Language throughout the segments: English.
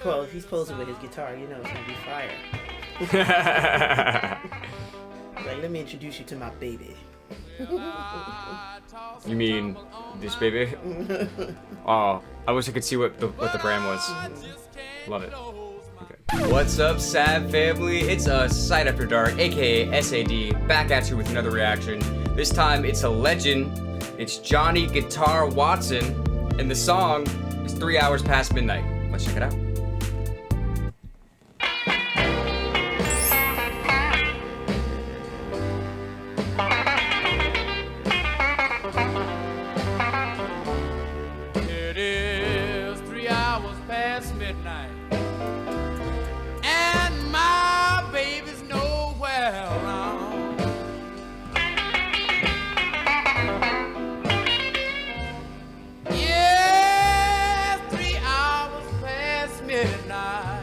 Well, if he's posing with his guitar, you know it's gonna be fire. Like, let me introduce you to my baby. You mean this baby? Oh, I wish I could see what the brand was. Love it. Okay. What's up, S.A.D. family? It's Sight After Dark, aka S.A.D., back at you with another reaction. This time it's a legend. It's Johnny Guitar Watson, and the song is 3 hours past midnight. Let's check it out. Midnight, and my baby's nowhere around. Yes, 3 hours past midnight,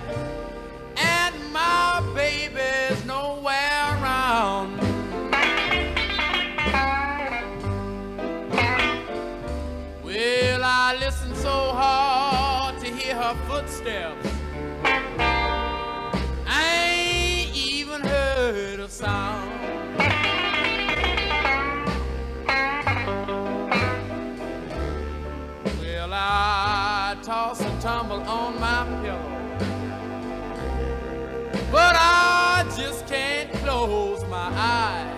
and my baby's nowhere around. Well, I listen so hard to hear her footsteps. I ain't even heard a sound. Well, I toss and tumble on my pillow, but I just can't close my eyes.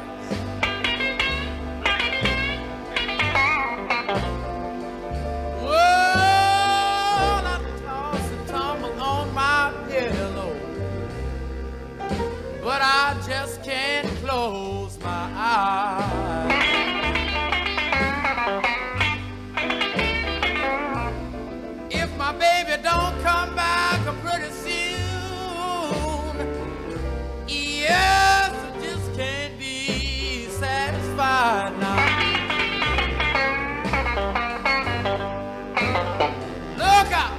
But I just can't close my eyes. If my baby don't come back pretty soon, yes, I just can't be satisfied now. Look out!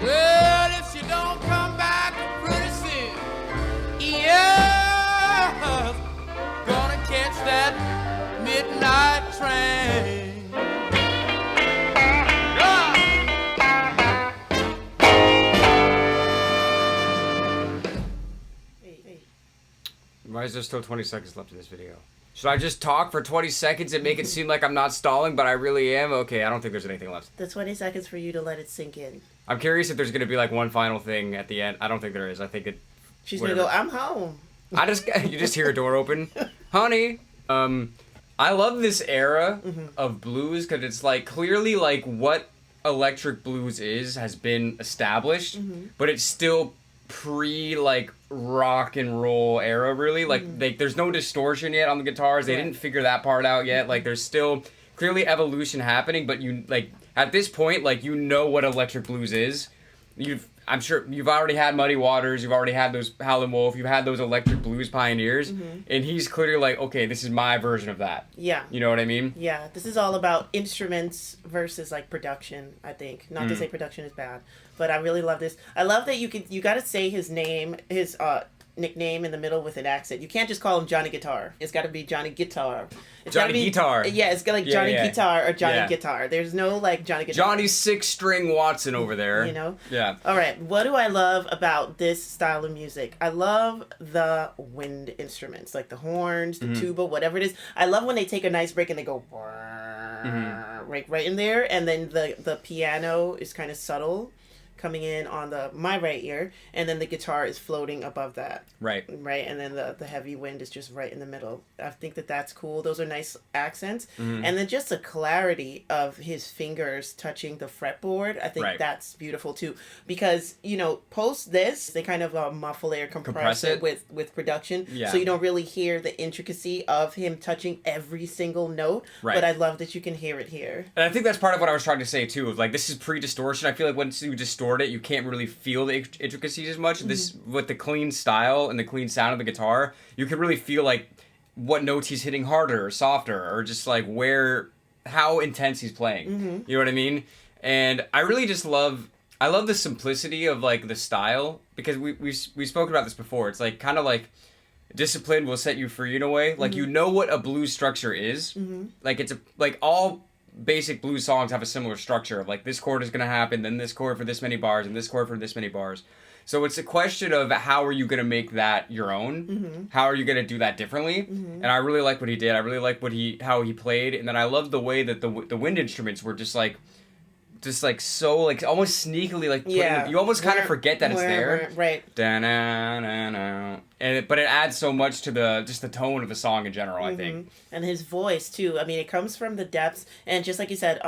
Well, if she don't come back pretty soon, yeah, gonna catch that midnight train. Why is there still 20 seconds left in this video? Should I just talk for 20 seconds and make it seem like I'm not stalling, but I really am? Okay, I don't think there's anything left. The 20 seconds for you to let it sink in. I'm curious if there's going to be like one final thing at the end. I don't think there is. I think it... She's going to go, I'm home. You just hear a door open. Honey. I love this era of blues because it's like clearly like what electric blues has been established, but it's still pre like rock and roll era really. Like there's no distortion yet on the guitars. They didn't figure that part out yet. Like there's still clearly evolution happening, but you like at this point like you know what electric blues is. I'm sure you've already had Muddy Waters, you've already had those Howlin' Wolf, you've had those electric blues pioneers, and he's clearly like, okay, this is my version of that. Yeah. You know what I mean? Yeah, this is all about instruments versus like production, I think. Not to say production is bad, but I really love this. I love that you gotta say his name, his nickname in the middle with an accent. You can't just call him Johnny Guitar. It's got to be Johnny Guitar. It's Johnny gotta be, Guitar. Yeah, it's got like Johnny Guitar or Johnny Yeah. Guitar. There's no like Johnny Guitar. Johnny 6-string Watson over there. You know? Yeah. All right. What do I love about this style of music? I love the wind instruments, like the horns, the tuba, whatever it is. I love when they take a nice break and they go right in there, and then the piano is kind of subtle, coming in on my right ear, and then the guitar is floating above that. Right. Right, and then the heavy wind is just right in the middle. I think that's cool. Those are nice accents. And then just the clarity of his fingers touching the fretboard, I think that's beautiful too. Because, post this, they kind of muffle it or compress it with production. Yeah. So you don't really hear the intricacy of him touching every single note. Right. But I love that you can hear it here. And I think that's part of what I was trying to say too. Like, this is pre-distortion. I feel like once you distort it, you can't really feel the intricacies as much. This, with the clean style and the clean sound of the guitar, you can really feel like what notes he's hitting harder or softer, or just like how intense he's playing. You know what I mean? And I really just love the simplicity of like the style, because we've spoken about this before. It's like kind of like discipline will set you free in a way. Like, you know what a blues structure is. Like, it's all basic blues songs have a similar structure of like, this chord is going to happen, then this chord for this many bars, and this chord for this many bars. So it's a question of how are you going to make that your own? How are you going to do that differently? And I really like what he did. I really like how he played. And then I love the way that the wind instruments were just so like almost sneakily like you almost kind of forget that it's there. Right. But it adds so much to the tone of the song in general, I think. And his voice too. I mean, it comes from the depths, and just like you said,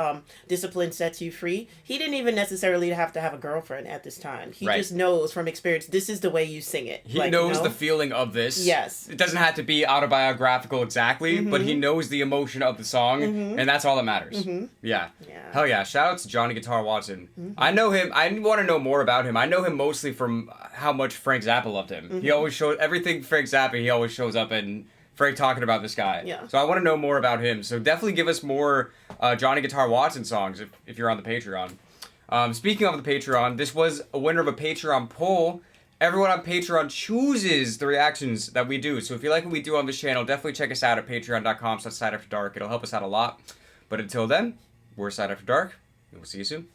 discipline sets you free. He didn't even necessarily have to have a girlfriend at this time. He just knows from experience, this is the way you sing it. He knows the feeling of this. Yes. It doesn't have to be autobiographical exactly, but he knows the emotion of the song, and that's all that matters. Yeah. Hell yeah. Shout out to Johnny Guitar Watson. I know him. I want to know more about him. I know him mostly from how much Frank Zappa loved him. He always showed everything Frank Zappa. He always shows up and Frank talking about this guy. Yeah. So I want to know more about him. So definitely give us more Johnny Guitar Watson songs if you're on the Patreon. Speaking of the Patreon, this was a winner of a Patreon poll. Everyone on Patreon chooses the reactions that we do. So if you like what we do on this channel, definitely check us out at patreon.com/SideAfterDark. It'll help us out a lot. But until then, we're Side After Dark, and we'll see you soon.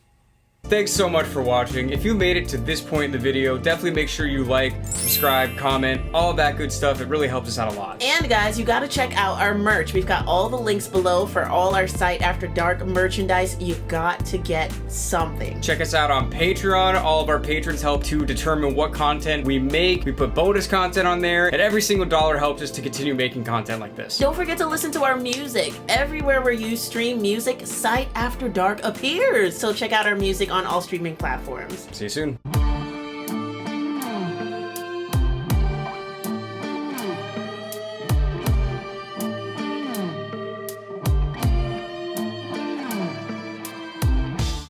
Thanks so much for watching. If you made it to this point in the video, definitely make sure you like, subscribe, comment, all of that good stuff. It really helps us out a lot. And guys, you gotta check out our merch. We've got all the links below for all our Sight After Dark merchandise. You've got to get something. Check us out on Patreon. All of our patrons help to determine what content we make. We put bonus content on there, and every single dollar helps us to continue making content like this. Don't forget to listen to our music. Everywhere where you stream music, Sight After Dark appears. So check out our music on all streaming platforms. See you soon.